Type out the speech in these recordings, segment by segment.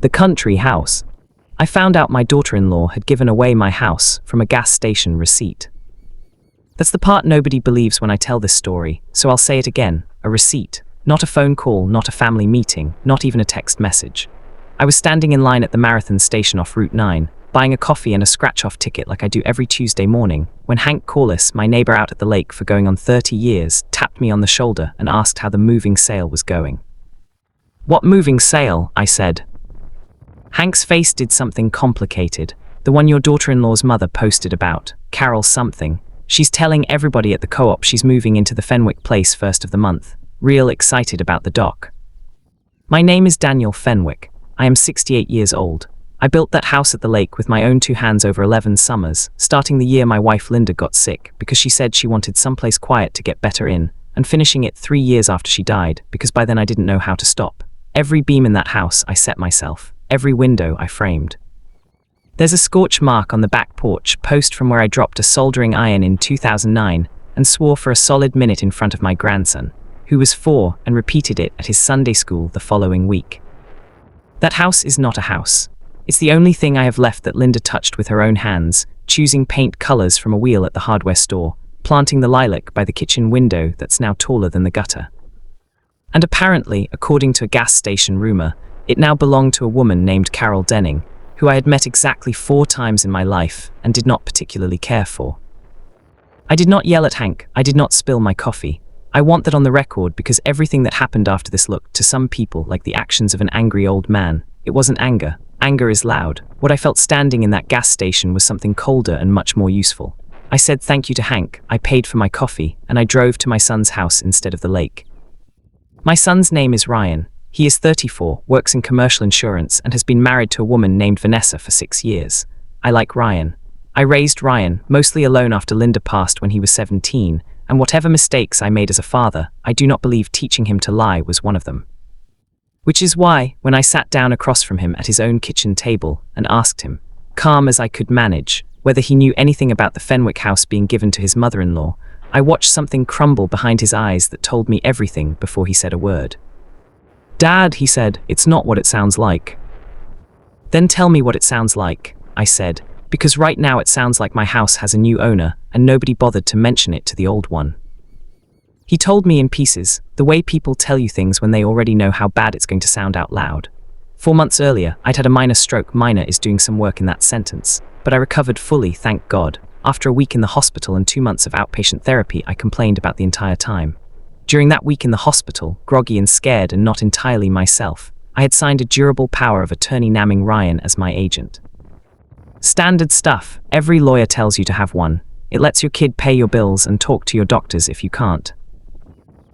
The country house. I found out my daughter-in-law had given away my house from a gas station receipt. That's the part nobody believes when I tell this story, so I'll say it again, a receipt. Not a phone call, not a family meeting, not even a text message. I was standing in line at the Marathon station off Route 9, buying a coffee and a scratch-off ticket like I do every Tuesday morning, when Hank Corliss, my neighbor out at the lake for going on 30 years, tapped me on the shoulder and asked how the moving sale was going. "What moving sale?" I said. Hank's face did something complicated. The one your daughter-in-law's mother posted about, Carol something. She's telling everybody at the co-op she's moving into the Fenwick place first of the month. Real excited about the dock. My name is Daniel Fenwick. I am 68 years old. I built that house at the lake with my own two hands over 11 summers, starting the year my wife Linda got sick because she said she wanted someplace quiet to get better in, and finishing it 3 years after she died because by then I didn't know how to stop. Every beam in that house I set myself, every window I framed. There's a scorch mark on the back porch post from where I dropped a soldering iron in 2009 and swore for a solid minute in front of my grandson, who was 4 and repeated it at his Sunday school the following week. That house is not a house. It's the only thing I have left that Linda touched with her own hands, choosing paint colors from a wheel at the hardware store, planting the lilac by the kitchen window that's now taller than the gutter. And apparently, according to a gas station rumor, it now belonged to a woman named Carol Denning, who I had met exactly 4 times in my life and did not particularly care for. I did not yell at Hank. I did not spill my coffee. I want that on the record because everything that happened after this looked to some people like the actions of an angry old man. It wasn't anger. Anger is loud. What I felt standing in that gas station was something colder and much more useful. I said thank you to Hank, I paid for my coffee, and I drove to my son's house instead of the lake. My son's name is Ryan. He is 34, works in commercial insurance, and has been married to a woman named Vanessa for 6 years. I like Ryan. I raised Ryan, mostly alone after Linda passed when he was 17, and whatever mistakes I made as a father, I do not believe teaching him to lie was one of them. Which is why, when I sat down across from him at his own kitchen table and asked him, calm as I could manage, whether he knew anything about the Fenwick house being given to his mother-in-law, I watched something crumble behind his eyes that told me everything before he said a word. "Dad," he said, "it's not what it sounds like." "Then tell me what it sounds like," I said, because right now it sounds like my house has a new owner and nobody bothered to mention it to the old one. He told me in pieces, the way people tell you things when they already know how bad it's going to sound out loud. 4 months earlier, I'd had a minor stroke. Minor is doing some work in that sentence, but I recovered fully, thank God. After a week in the hospital and 2 months of outpatient therapy, I complained about the entire time. During that week in the hospital, groggy and scared and not entirely myself, I had signed a durable power of attorney naming Ryan as my agent. Standard stuff. Every lawyer tells you to have one. It lets your kid pay your bills and talk to your doctors if you can't.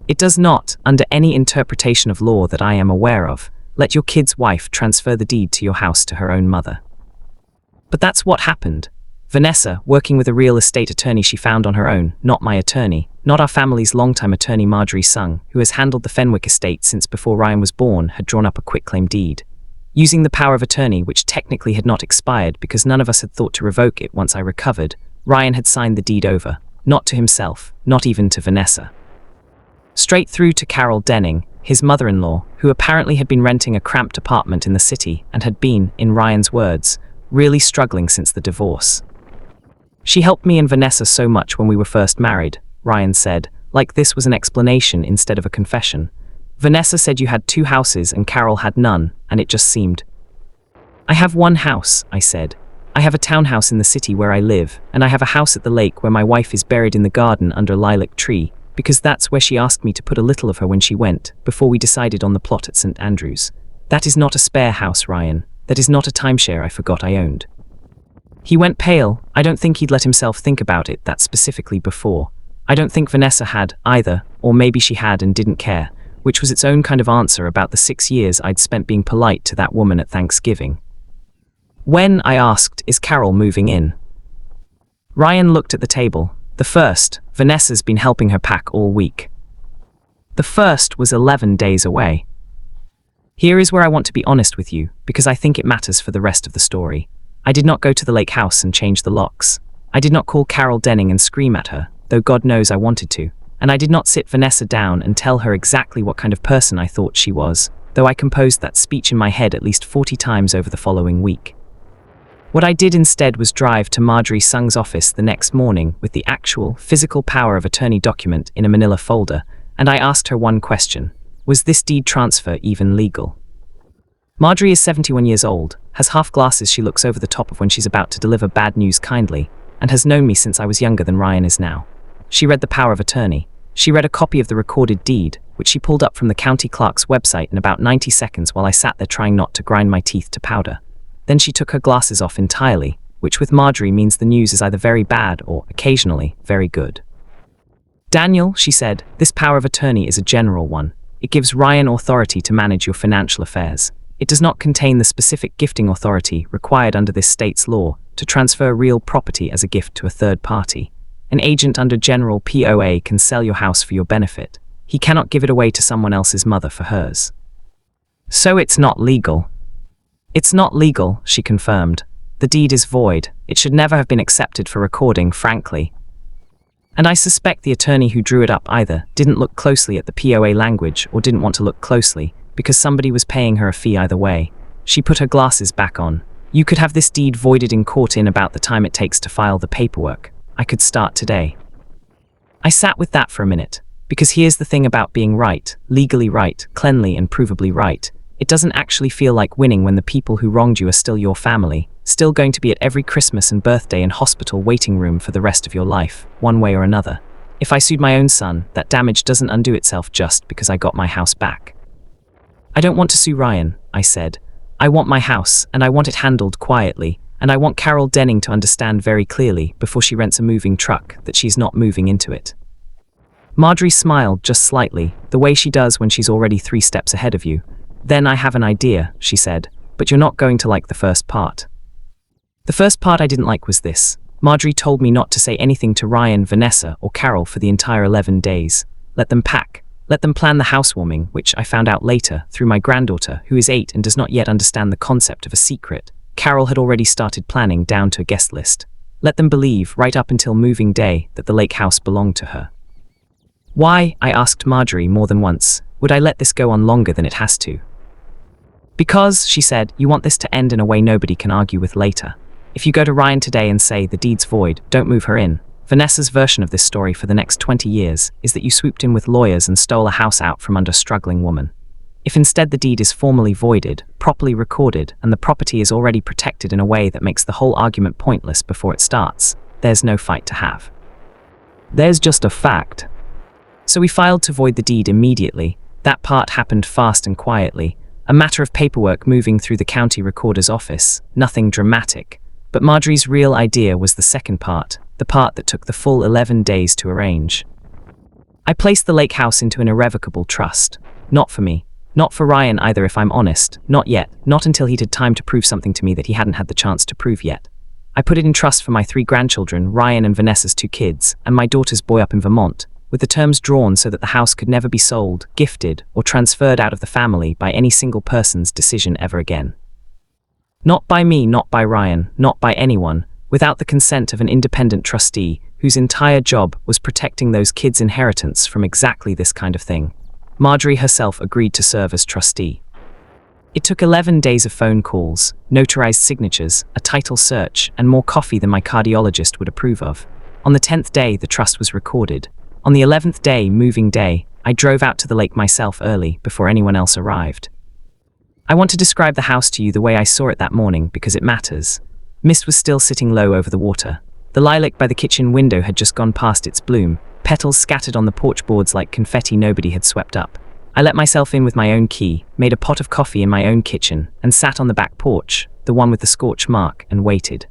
It does not, under any interpretation of law that I am aware of, let your kid's wife transfer the deed to your house to her own mother. But that's what happened. Vanessa, working with a real estate attorney she found on her own, not my attorney, not our family's longtime attorney Marjorie Sung, who has handled the Fenwick estate since before Ryan was born, had drawn up a quitclaim deed. Using the power of attorney, which technically had not expired because none of us had thought to revoke it once I recovered, Ryan had signed the deed over, not to himself, not even to Vanessa. Straight through to Carol Denning, his mother-in-law, who apparently had been renting a cramped apartment in the city and had been, in Ryan's words, really struggling since the divorce. "She helped me and Vanessa so much when we were first married," Ryan said, like this was an explanation instead of a confession. "Vanessa said you had 2 houses and Carol had none, and it just seemed." "I have 1 house," I said. "I have a townhouse in the city where I live, and I have a house at the lake where my wife is buried in the garden under a lilac tree, because that's where she asked me to put a little of her when she went, before we decided on the plot at St. Andrews. That is not a spare house, Ryan. That is not a timeshare I forgot I owned." He went pale. I don't think he'd let himself think about it that specifically before. I don't think Vanessa had, either, or maybe she had and didn't care, which was its own kind of answer about the 6 years I'd spent being polite to that woman at Thanksgiving. "When," I asked, "is Carol moving in?" Ryan looked at the table. "The 1st, Vanessa's been helping her pack all week." The 1st was 11 days away. Here is where I want to be honest with you, because I think it matters for the rest of the story. I did not go to the lake house and change the locks. I did not call Carol Denning and scream at her, though God knows I wanted to. And I did not sit Vanessa down and tell her exactly what kind of person I thought she was. though I composed that speech in my head at least 40 times over the following week. What I did instead was drive to Marjorie Sung's office the next morning with the actual, physical power of attorney document in a manila folder, and I asked her one question: was this deed transfer even legal? Marjorie is 71 years old, has half glasses she looks over the top of when she's about to deliver bad news kindly, and has known me since I was younger than Ryan is now. She read the power of attorney. She read a copy of the recorded deed, which she pulled up from the county clerk's website in about 90 seconds while I sat there trying not to grind my teeth to powder. Then she took her glasses off entirely, which with Marjorie means the news is either very bad or, occasionally, very good. "Daniel," she said, "this power of attorney is a general one. It gives Ryan authority to manage your financial affairs. It does not contain the specific gifting authority required under this state's law to transfer real property as a gift to a third party. An agent under general POA can sell your house for your benefit. He cannot give it away to someone else's mother for hers. So it's not legal." "It's not legal," she confirmed. "The deed is void. It should never have been accepted for recording, frankly. And I suspect the attorney who drew it up either didn't look closely at the POA language or didn't want to look closely, because somebody was paying her a fee either way." She put her glasses back on. "You could have this deed voided in court in about the time it takes to file the paperwork. I could start today." I sat with that for a minute, because here's the thing about being right, legally right, cleanly and provably right. It doesn't actually feel like winning when the people who wronged you are still your family, still going to be at every Christmas and birthday and hospital waiting room for the rest of your life, one way or another. If I sued my own son, that damage doesn't undo itself just because I got my house back. "I don't want to sue Ryan," I said. "I want my house, and I want it handled quietly, and I want Carol Denning to understand very clearly, before she rents a moving truck, that she's not moving into it." Marjorie smiled just slightly, the way she does when she's already 3 steps ahead of you. "Then I have an idea," she said, "but you're not going to like the first part." The first part I didn't like was this. Marjorie told me not to say anything to Ryan, Vanessa, or Carol for the entire 11 days. Let them pack. Let them plan the housewarming, which I found out later, through my granddaughter, who is 8 and does not yet understand the concept of a secret. Carol had already started planning down to a guest list. Let them believe, right up until moving day, that the lake house belonged to her. "Why," I asked Marjorie more than once, "would I let this go on longer than it has to?" "Because," she said, "you want this to end in a way nobody can argue with later. If you go to Ryan today and say the deed's void, don't move her in. Vanessa's version of this story for the next 20 years is that you swooped in with lawyers and stole a house out from under a struggling woman. If instead the deed is formally voided, properly recorded, and the property is already protected in a way that makes the whole argument pointless before it starts, there's no fight to have. There's just a fact." So we filed to void the deed immediately. That part happened fast and quietly. A matter of paperwork moving through the county recorder's office, nothing dramatic. But Marjorie's real idea was the second part, the part that took the full 11 days to arrange. I placed the lake house into an irrevocable trust. Not for me. Not for Ryan either, if I'm honest. Not yet. Not until he'd had time to prove something to me that he hadn't had the chance to prove yet. I put it in trust for my 3 grandchildren, Ryan and Vanessa's 2 kids, and my daughter's boy up in Vermont, with the terms drawn so that the house could never be sold, gifted, or transferred out of the family by any single person's decision ever again. Not by me, not by Ryan, not by anyone, without the consent of an independent trustee whose entire job was protecting those kids' inheritance from exactly this kind of thing. Marjorie herself agreed to serve as trustee. It took 11 days of phone calls, notarized signatures, a title search, and more coffee than my cardiologist would approve of. On the 10th day, the trust was recorded. On the 11th day, moving day, I drove out to the lake myself early, before anyone else arrived. I want to describe the house to you the way I saw it that morning because it matters. Mist was still sitting low over the water. The lilac by the kitchen window had just gone past its bloom, petals scattered on the porch boards like confetti nobody had swept up. I let myself in with my own key, made a pot of coffee in my own kitchen, and sat on the back porch, the one with the scorch mark, and waited.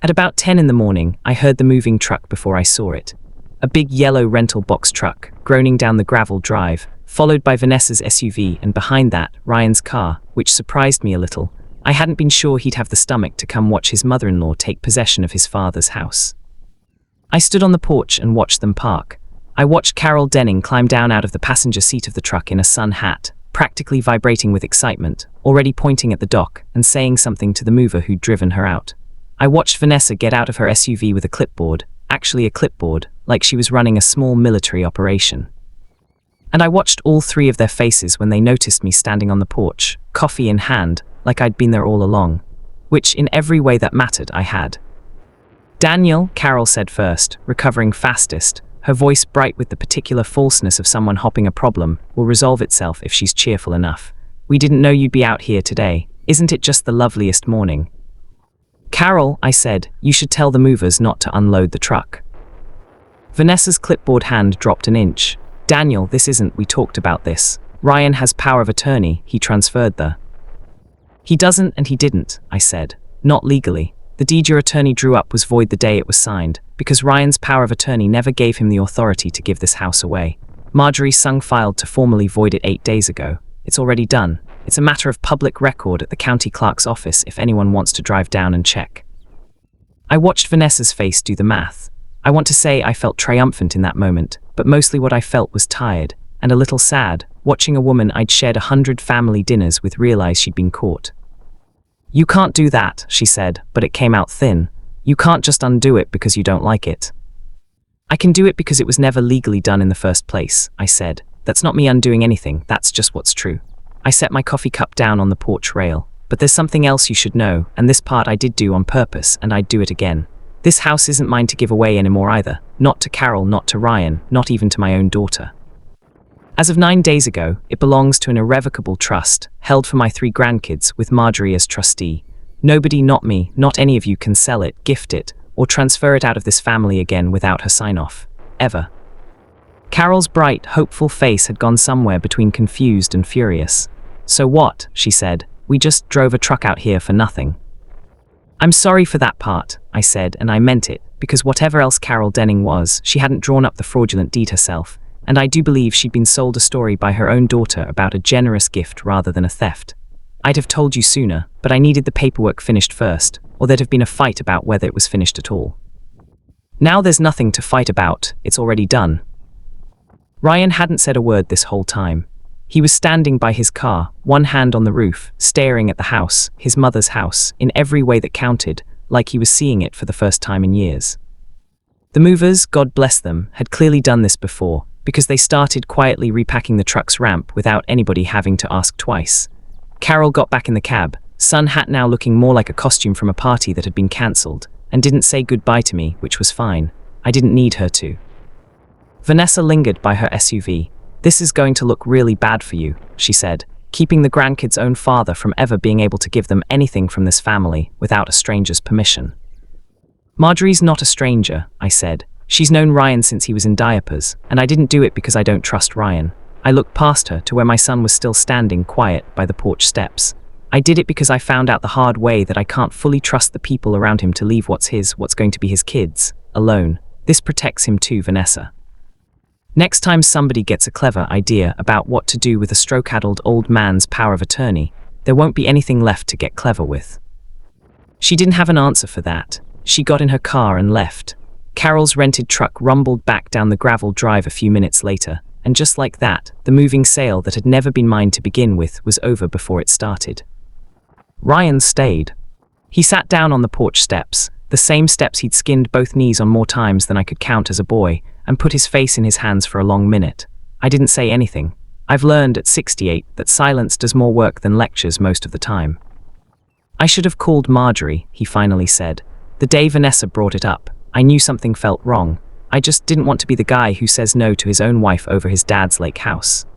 At about 10 in the morning, I heard the moving truck before I saw it. A big yellow rental box truck, groaning down the gravel drive, followed by Vanessa's SUV, and behind that, Ryan's car, which surprised me a little. I hadn't been sure he'd have the stomach to come watch his mother-in-law take possession of his father's house. I stood on the porch and watched them park. I watched Carol Denning climb down out of the passenger seat of the truck in a sun hat, practically vibrating with excitement, already pointing at the dock and saying something to the mover who'd driven her out. I watched Vanessa get out of her SUV with a clipboard, actually a clipboard, like she was running a small military operation. And I watched all three of their faces when they noticed me standing on the porch, coffee in hand, like I'd been there all along. Which, in every way that mattered, I had. "Daniel," Carol said first, recovering fastest, her voice bright with the particular falseness of someone hopping a problem, "will resolve itself if she's cheerful enough. We didn't know you'd be out here today. Isn't it just the loveliest morning?" "Carol," I said, "you should tell the movers not to unload the truck." Vanessa's clipboard hand dropped an inch. "Daniel, this isn't, we talked about this. Ryan has power of attorney, he transferred the—" "He doesn't and he didn't," I said. "Not legally. The deed your attorney drew up was void the day it was signed, because Ryan's power of attorney never gave him the authority to give this house away. Marjorie Sung filed to formally void it 8 days ago. It's already done. It's a matter of public record at the county clerk's office if anyone wants to drive down and check." I watched Vanessa's face do the math. I want to say I felt triumphant in that moment, but mostly what I felt was tired, and a little sad, watching a woman I'd shared 100 family dinners with realize she'd been caught. "You can't do that," she said, but it came out thin. "You can't just undo it because you don't like it." "I can do it because it was never legally done in the first place," I said. "That's not me undoing anything, that's just what's true." I set my coffee cup down on the porch rail. "But there's something else you should know, and this part I did do on purpose, and I'd do it again. This house isn't mine to give away anymore either. Not to Carol, not to Ryan, not even to my own daughter. As of 9 days ago, it belongs to an irrevocable trust, held for my 3 grandkids, with Marjorie as trustee. Nobody, not me, not any of you can sell it, gift it, or transfer it out of this family again without her sign-off. Ever." Carol's bright, hopeful face had gone somewhere between confused and furious. "So what?" she said. "We just drove a truck out here for nothing." "I'm sorry for that part," I said, and I meant it, because whatever else Carol Denning was, she hadn't drawn up the fraudulent deed herself, and I do believe she'd been sold a story by her own daughter about a generous gift rather than a theft. I'd have told you sooner, but I needed the paperwork finished first, or there'd have been a fight about whether it was finished at all. Now there's nothing to fight about, it's already done. Ryan hadn't said a word this whole time. He was standing by his car, one hand on the roof, staring at the house, his mother's house, in every way that counted, like he was seeing it for the first time in years. The movers, God bless them, had clearly done this before, because they started quietly repacking the truck's ramp without anybody having to ask twice. Carol got back in the cab, sun hat now looking more like a costume from a party that had been cancelled, and didn't say goodbye to me, which was fine. I didn't need her to. Vanessa lingered by her SUV. "This is going to look really bad for you," she said, keeping the grandkids' own father from ever being able to give them anything from this family without a stranger's permission. "Marjorie's not a stranger," I said. "She's known Ryan since he was in diapers, and I didn't do it because I don't trust Ryan. I looked past her to where my son was still standing quiet by the porch steps. I did it because I found out the hard way that I can't fully trust the people around him to leave what's going to be his kids, alone. This protects him too, Vanessa. Next time somebody gets a clever idea about what to do with a stroke-addled old man's power of attorney, there won't be anything left to get clever with." She didn't have an answer for that. She got in her car and left. Carol's rented truck rumbled back down the gravel drive a few minutes later, and just like that, the moving sale that had never been mine to begin with was over before it started. Ryan stayed. He sat down on the porch steps, the same steps he'd skinned both knees on more times than I could count as a boy, and put his face in his hands for a long minute. I didn't say anything. I've learned at 68 that silence does more work than lectures most of the time. "I should have called Marjorie," he finally said. "The day Vanessa brought it up, I knew something felt wrong. I just didn't want to be the guy who says no to his own wife over his dad's lake house."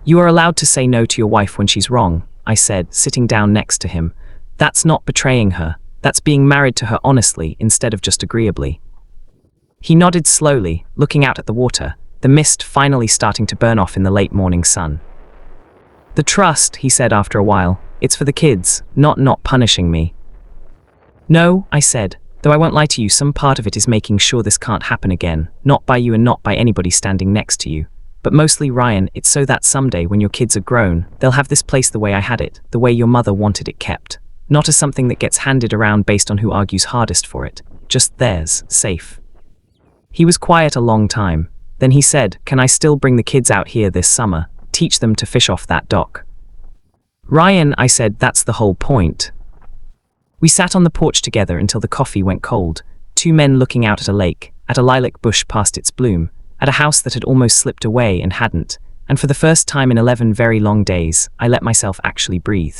"You are allowed to say no to your wife when she's wrong," I said, sitting down next to him. "That's not betraying her. That's being married to her honestly instead of just agreeably." He nodded slowly, looking out at the water, the mist finally starting to burn off in the late morning sun. "The trust," he said after a while, "it's for the kids, not punishing me." "No," I said, "though I won't lie to you, some part of it is making sure this can't happen again, not by you and not by anybody standing next to you. But mostly, Ryan, it's so that someday when your kids are grown, they'll have this place the way I had it, the way your mother wanted it kept. Not as something that gets handed around based on who argues hardest for it, just theirs, safe." He was quiet a long time. Then he said, "Can I still bring the kids out here this summer, teach them to fish off that dock?" "Ryan," I said, "that's the whole point." We sat on the porch together until the coffee went cold, 2 men looking out at a lake, at a lilac bush past its bloom, at a house that had almost slipped away and hadn't, And for the first time in 11 very long days, I let myself actually breathe.